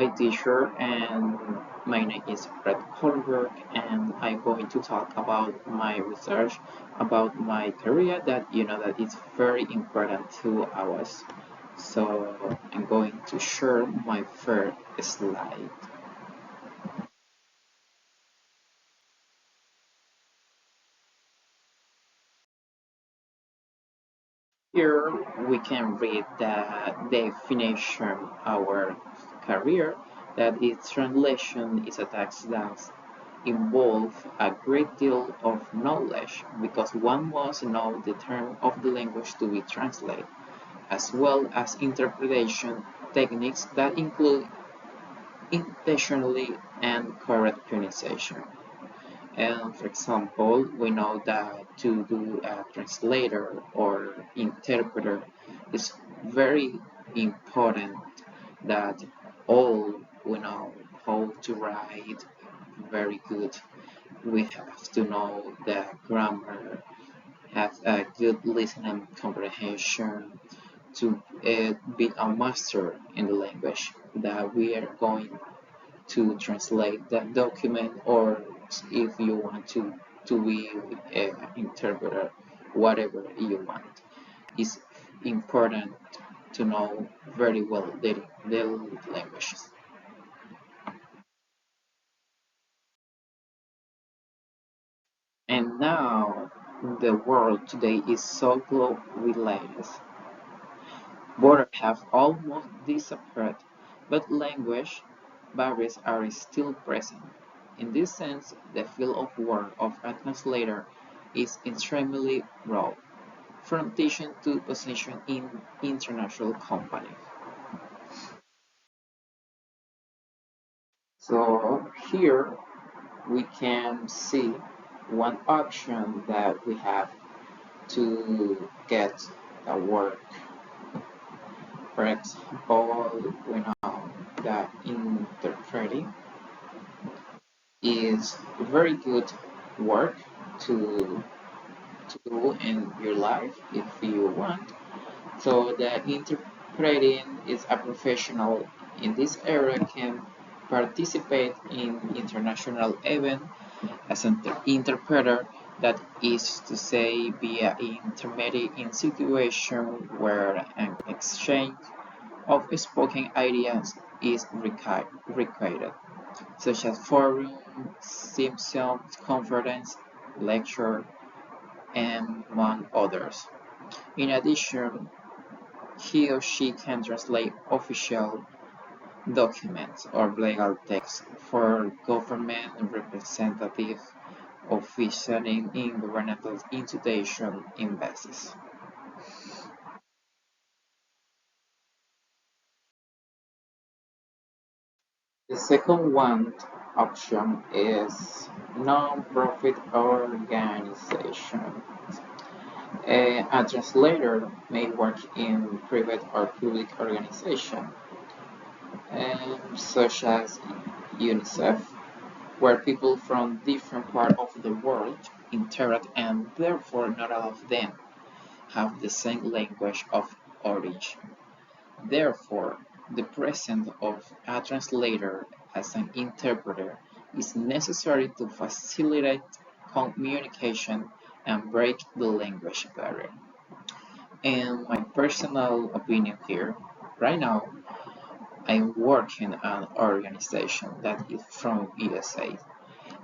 Hi teacher, and my name is Brett Holberg, and I'm going to talk about my research about my career that that is very important to us. So I'm going to share my first slide. Here we can read the definition of our career, that its translation is a task that involves a great deal of knowledge because one must know the term of the language to be translated, as well as interpretation techniques that include intentionally and correct pronunciation. And for example, we know that to do a translator or interpreter is very important that all we know how to write very good. We have to know the grammar, have a good listening comprehension to be a master in the language that we are going to translate that document, or if you want to be an interpreter, whatever you want. It's important to know very well the languages. And now the world today is so globalized. Borders have almost disappeared, but language barriers are still present. In this sense, the field of work of a translator is extremely broad, from teaching to position in international companies. So here we can see one option that we have to get a work. For example, we know that interpreting is very good work to do in your life if you want. So the interpreting is a professional in this area can participate in international events as an interpreter, that is to say be an intermediate in situation where an exchange of spoken ideas is required, such as forum, Simpsons conference, lecture, and among others. In addition, he or she can translate official documents or legal text for government representatives officiating in governmental institutions embassies. The second one option is non-profit organization. A translator may work in private or public organizations, such as UNICEF, where people from different parts of the world interact and therefore not all of them have the same language of origin. Therefore, the presence of a translator as an interpreter is necessary to facilitate communication and break the language barrier. In my personal opinion here, right now, I work in an organization that is from USA,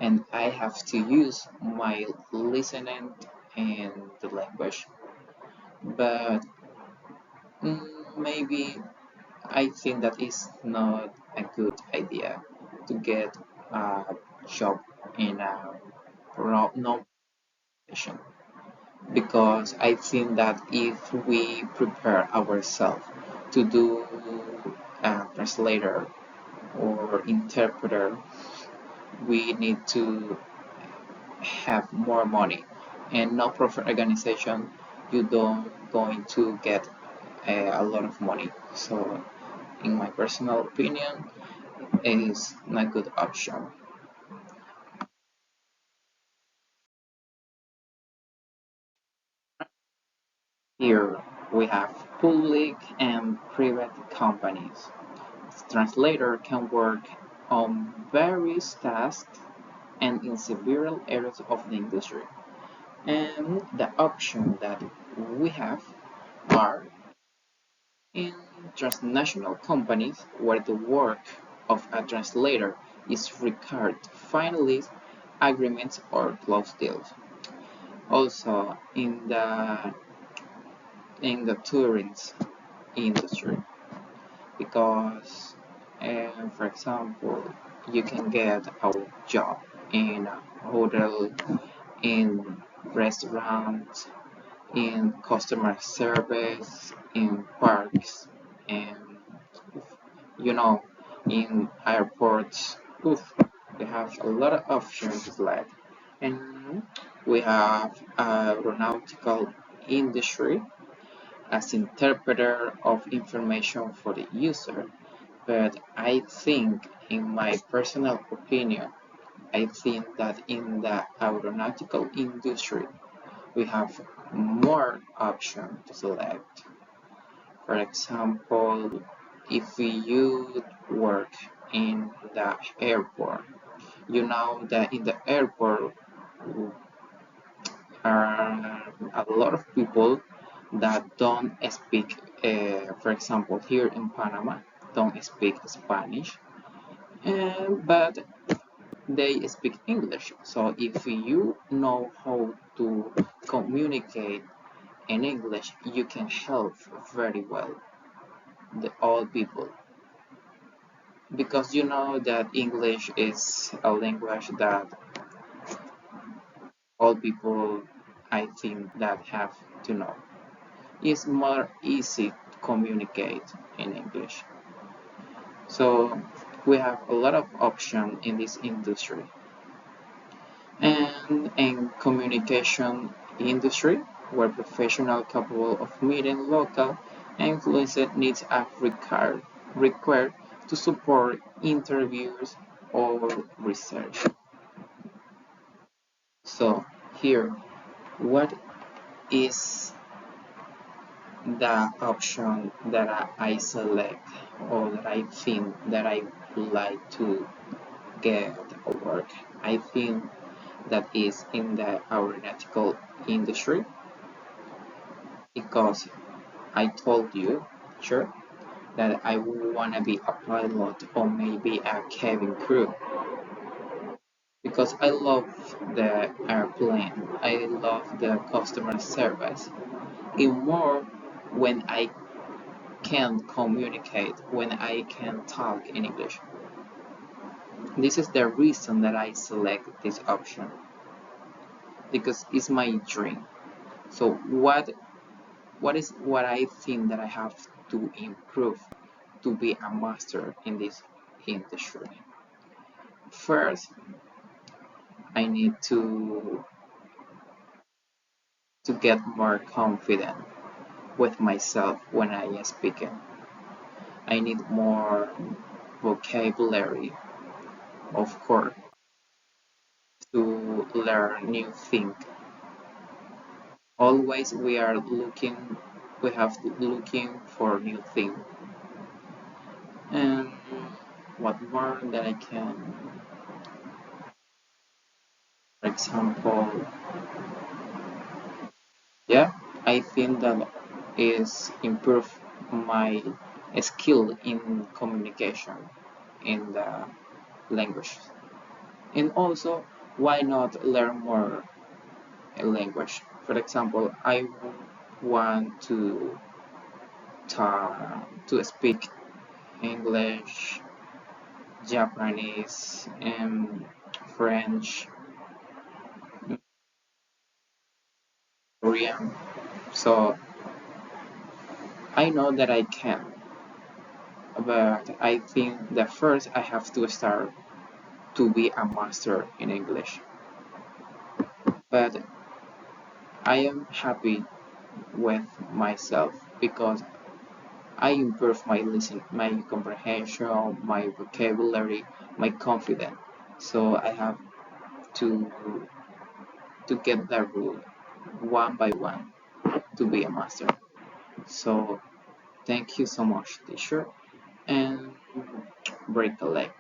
and I have to use my listening in the language, but maybe I think that is not a good idea to get a job in a non-profession, because I think that if we prepare ourselves to do a translator or interpreter, we need to have more money. And non-profit organization, you don't going to get a lot of money. So, in my personal opinion, it is not a good option. Here we have public and private companies. translator can work on various tasks and in several areas of the industry. And the options that we have are in transnational companies where the work of a translator is required to finalize agreements or close deals. Also in the tourism industry, because for example you can get a job in a hotel, in restaurants, in customer service, in parks, and you know, in airports. Oof, we have a lot of options to select. And we have aeronautical industry as interpreter of information for the user. But I think, in my personal opinion, I think that in the aeronautical industry, we have more options to select. For example, if you work in the airport, you know that in the airport are a lot of people that don't speak, for example, here in Panama, don't speak Spanish, but they speak English. So if you know how to communicate in English, you can help very well all people, because you know that English is a language that all people, I think, that have to know. It's more easy to communicate in English. So we have a lot of options in this industry. And in communication industry, where professionals capable of meeting local and influence needs are required to support interviews or research. So here, what is the option that I select, or that I think that I would like to get a work? I think that is in the aeronautical industry, because I told you, sure, that I want to be a pilot or maybe a cabin crew, because I love the airplane, I love the customer service. In more, when I can communicate, when I can talk in English. This is the reason that I select this option, because it's my dream. So what I think that I have to improve to be a master in this industry? First, I need to get more confident with myself when I am speaking. I need more vocabulary, of course, to learn new things. Always we have looking for new things. And what more that I can, for example, yeah, I think that is improve my skill in communication in the language. And also, why not learn more language? For example, I want to speak English, Japanese, and French, Korean. So I know that I can, but I think that first I have to start to be a master in English. But I am happy with myself because I improve my listen, my comprehension, my vocabulary, my confidence. So I have to to get that rule one by one to be a master. So thank you so much, teacher. and recollect.